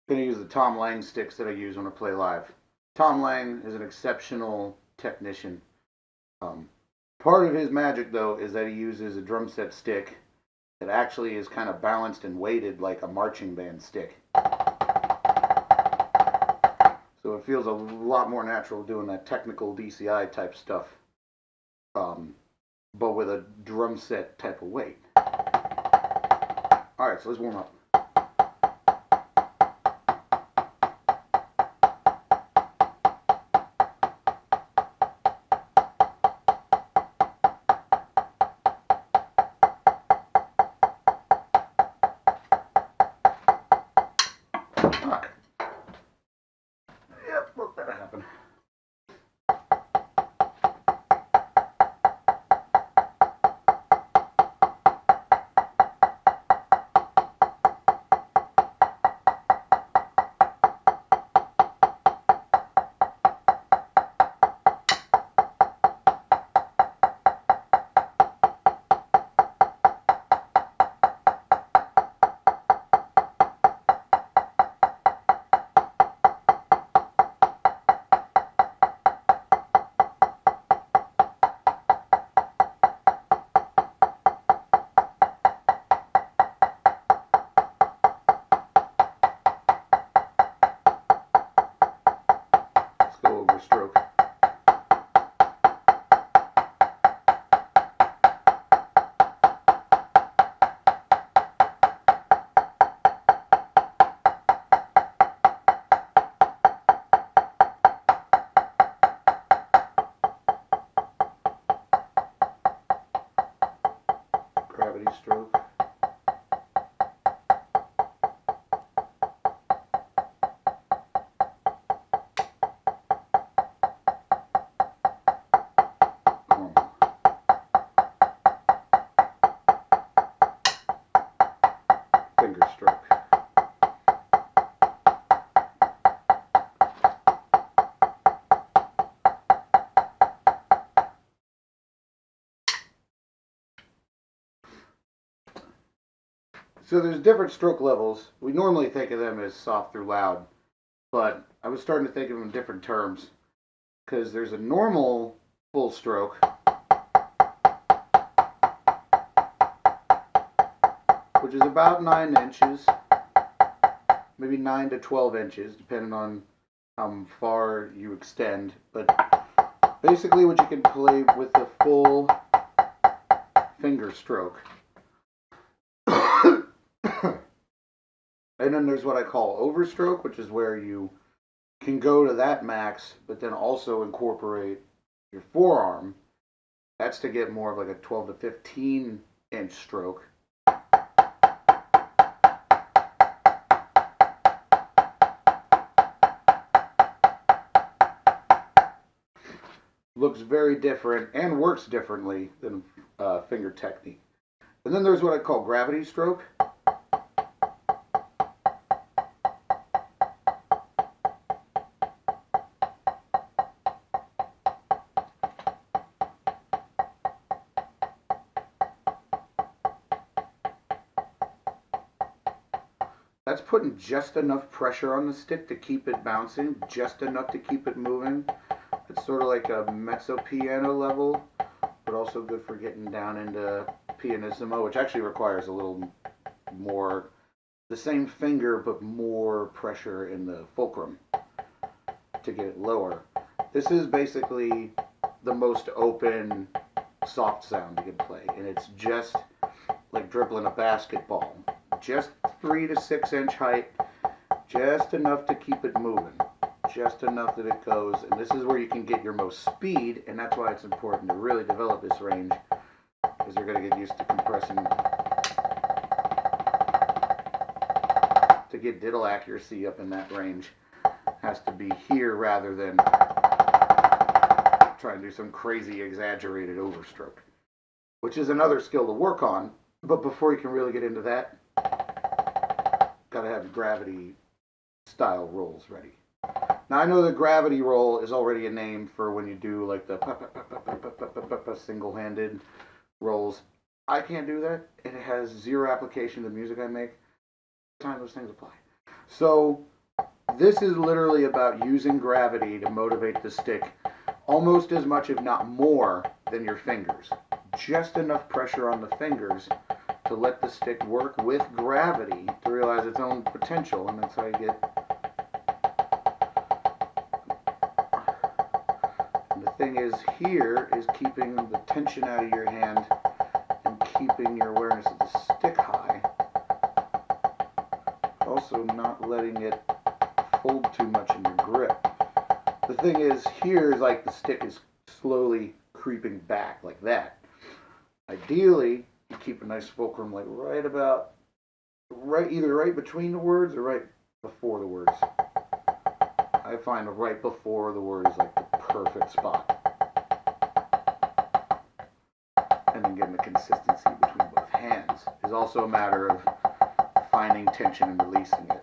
Going to use the Tom Lang sticks that I use when I play live. Tom Lang is an exceptional technician. Um, Part of his magic, though, is that he uses a drum set stick that actually is kind of balanced and weighted like a marching band stick. So it feels a lot more natural doing that technical DCI type stuff, but with a drum set type of weight. Alright, so let's warm up. Alright. Yep, look, that happened. Go over stroke. Gravity stroke. Finger stroke. So there's different stroke levels. We normally think of them as soft through loud, but I was starting to think of them in different terms because there's a normal full stroke, which is about 9 inches, maybe 9 to 12 inches, depending on how far you extend. But basically what you can play with the full finger stroke. And then there's what I call overstroke, which is where you can go to that max, but then also incorporate your forearm. That's to get more of like a 12 to 15 inch stroke. Looks very different and works differently than finger technique. And then there's what I call gravity stroke. That's putting just enough pressure on the stick to keep it bouncing, just enough to keep it moving. It's sort of like a mezzo piano level, but also good for getting down into pianissimo, which actually requires a little more, the same finger, but more pressure in the fulcrum to get it lower. This is basically the most open, soft sound you can play, and it's just like dribbling a basketball. Just 3 to 6 inch height, just enough to keep it moving, just enough that it goes, and this is where you can get your most speed, and that's why it's important to really develop this range, because you're going to get used to compressing to get diddle accuracy up in that range. Has to be here rather than trying to do some crazy exaggerated overstroke, which is another skill to work on. But before you can really get into that, gotta have gravity style rolls ready. Now I know the gravity roll is already a name for when you do like the single-handed rolls. I can't do that. It has zero application to the music I make. Time those things apply. So This is literally about using gravity to motivate the stick almost as much, if not more, than your fingers. Just enough pressure on the fingers to let the stick work with gravity to realize its own potential, and that's how you get. And the thing is here is keeping the tension out of your hand and keeping your awareness of the stick high. Also not letting it fold too much in your grip. The thing is here is like the stick is slowly creeping back like that. Ideally, you keep a nice fulcrum like either right between the words or right before the words. I find right before the word is like the perfect spot. And then getting the consistency between both hands is also a matter of finding tension and releasing it.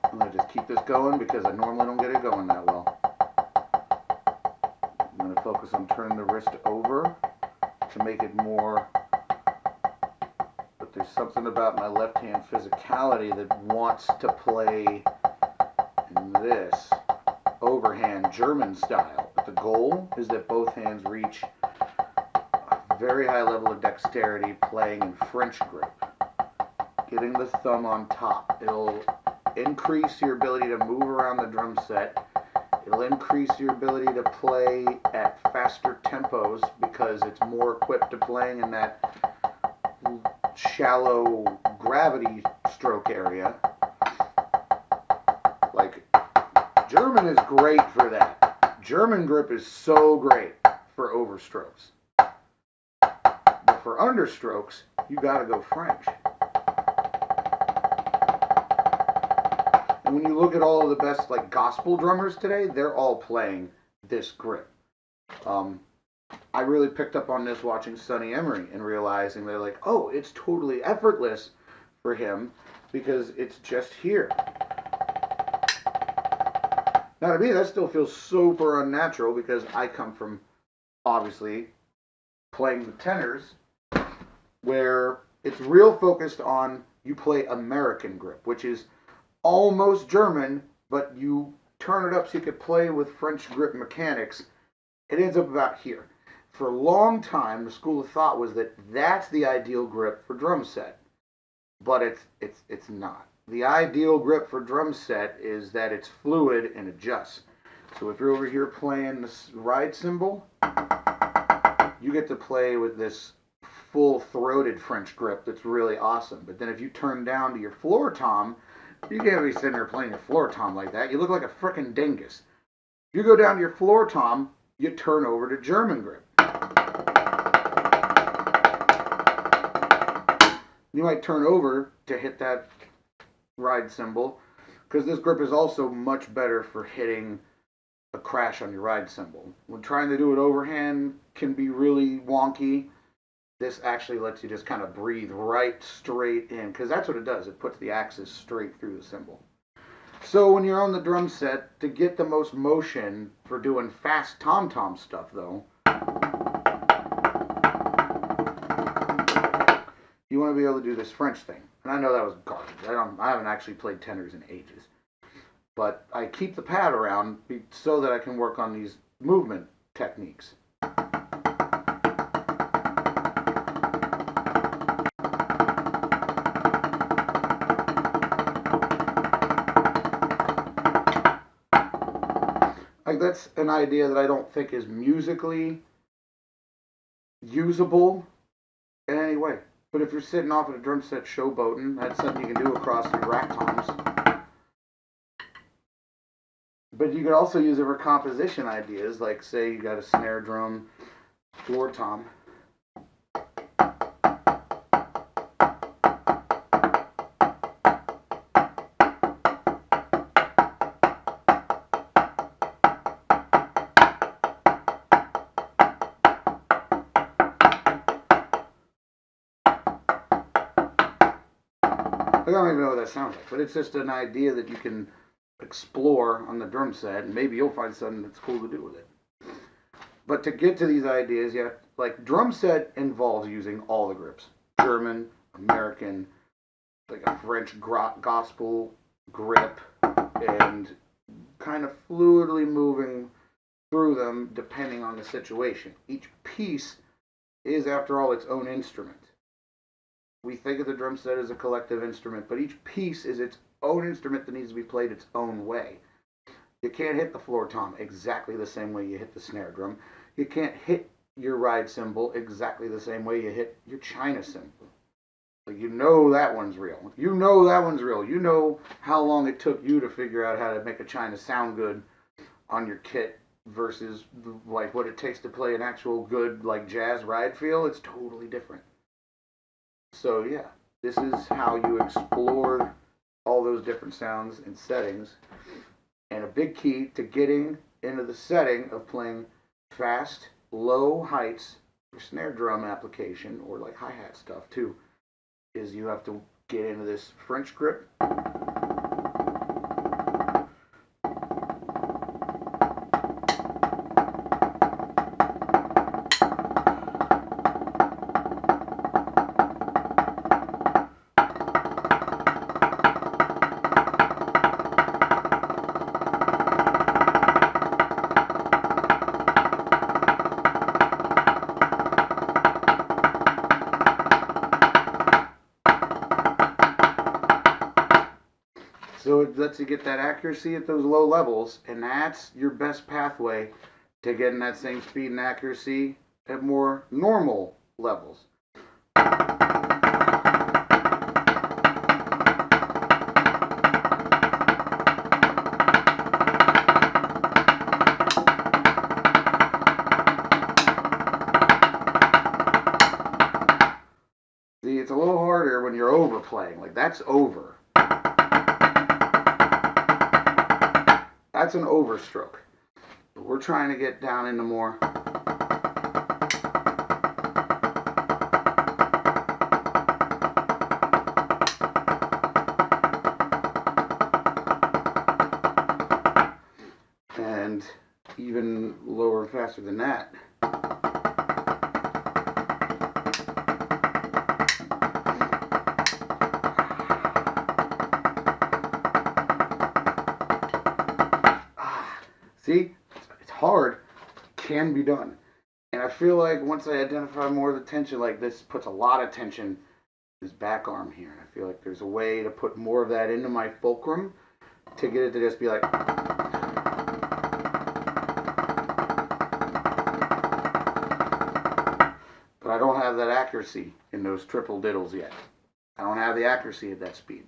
I'm going to just keep this going because I normally don't get it going that well. I'm going to focus on turning the wrist over to make it more, but there's something about my left hand physicality that wants to play in this overhand German style. But the goal is that both hands reach a very high level of dexterity playing in French grip. Getting the thumb on top. It'll increase your ability to move around the drum set. It'll increase your ability to play at faster tempos because it's more equipped to playing in that shallow gravity stroke area. Like, German is great for that. German grip is so great for overstrokes. But for understrokes, you gotta go French. When you look at all of the best like gospel drummers today, they're all playing this grip. I really picked up on this watching Sonny Emery and realizing they're like, oh, it's totally effortless for him because it's just here. Now to me, that still feels super unnatural because I come from obviously playing the tenors where it's real focused on you play American grip, which is almost German, but you turn it up so you could play with French grip mechanics. It ends up about here. For a long time, the school of thought was that that's the ideal grip for drum set, but it's not. The ideal grip for drum set is that it's fluid and adjusts. So if you're over here playing this ride cymbal, you get to play with this full-throated French grip that's really awesome. But then if you turn down to your floor tom, you can't be sitting there playing your floor tom like that. You look like a frickin' dingus. If you go down to your floor tom, you turn over to German grip. You might turn over to hit that ride cymbal because this grip is also much better for hitting a crash on your ride cymbal. When trying to do it overhand can be really wonky. This actually lets you just kind of breathe right straight in because that's what it does. It puts the axis straight through the cymbal. So when you're on the drum set, to get the most motion for doing fast tom-tom stuff though, you want to be able to do this French thing. And I know that was garbage. I haven't actually played tenors in ages. But I keep the pad around so that I can work on these movement techniques. Like that's an idea that I don't think is musically usable in any way. But if you're sitting off at a drum set showboating, that's something you can do across your rack toms. But you could also use it for composition ideas, like say you got a snare drum, floor tom. I don't even know what that sounds like, but it's just an idea that you can explore on the drum set, and maybe you'll find something that's cool to do with it. But to get to these ideas, like drum set involves using all the grips. German, American, like a French gospel grip, and kind of fluidly moving through them depending on the situation. Each piece is, after all, its own instrument. We think of the drum set as a collective instrument, but each piece is its own instrument that needs to be played its own way. You can't hit the floor tom exactly the same way you hit the snare drum. You can't hit your ride cymbal exactly the same way you hit your China cymbal. Like, you know that one's real. You know that one's real. You know how long it took you to figure out how to make a China sound good on your kit versus like what it takes to play an actual good like jazz ride feel. It's totally different. So yeah, this is how you explore all those different sounds and settings. And a big key to getting into the setting of playing fast, low heights for snare drum application or like hi-hat stuff too is you have to get into this French grip. So it lets you get that accuracy at those low levels, and that's your best pathway to getting that same speed and accuracy at more normal levels. See, it's a little harder when you're overplaying. Like, that's over. That's an overstroke. But we're trying to get down into more. And even lower and faster than that. See, it's hard, can be done. And I feel like once I identify more of the tension, like this puts a lot of tension, this back arm here. And I feel like there's a way to put more of that into my fulcrum to get it to just be like. But I don't have that accuracy in those triple diddles yet. I don't have the accuracy at that speed.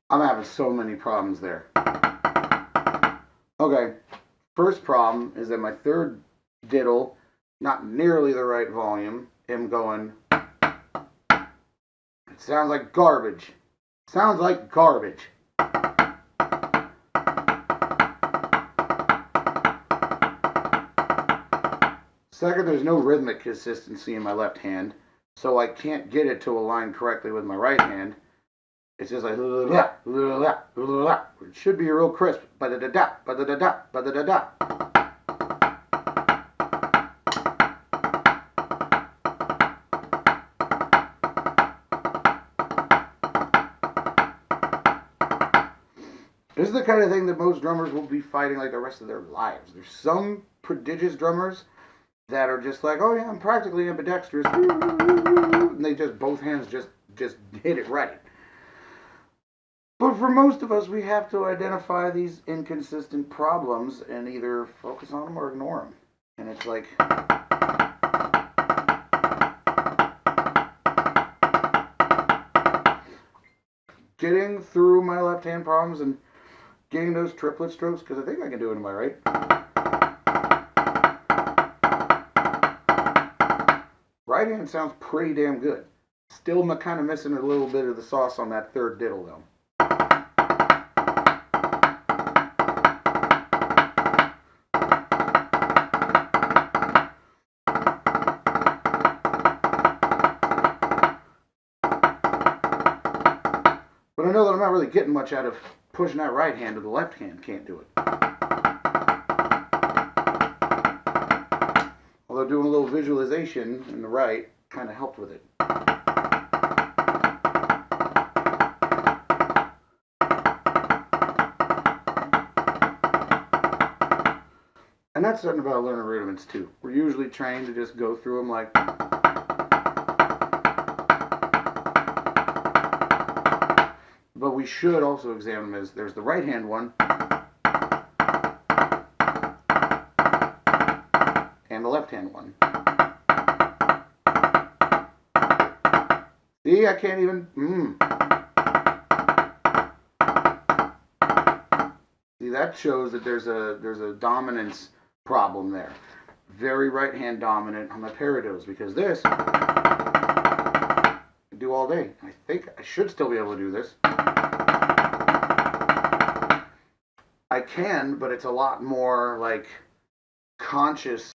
I'm having so many problems there. Okay, first problem is that my third diddle, not nearly the right volume, am going. It sounds like garbage. It sounds like garbage. Second, there's no rhythmic consistency in my left hand, so I can't get it to align correctly with my right hand. It's just like, it should be real crisp. Ba-da-da-da, ba-da-da-da, ba-da-da-da. This is the kind of thing that most drummers will be fighting like the rest of their lives. There's some prodigious drummers that are just like, oh yeah, I'm practically ambidextrous. And they just, both hands just hit it right. But for most of us, we have to identify these inconsistent problems and either focus on them or ignore them. And it's like, getting through my left hand problems and getting those triplet strokes, because I think I can do it in my right. right hand sounds pretty damn good. Still kind of missing a little bit of the sauce on that third diddle though. But I know that I'm not really getting much out of pushing that right hand, or the left hand can't do it. Although doing a little visualization in the right kind of helped with it. And that's something about learning rudiments too. We're usually trained to just go through them like, but we should also examine them as there's the right hand one and the left hand one. See, I can't even, See, that shows that there's a dominance problem there. Very right hand dominant on my parados, because this I do all day. I think I should still be able to do this. I can, but it's a lot more like conscious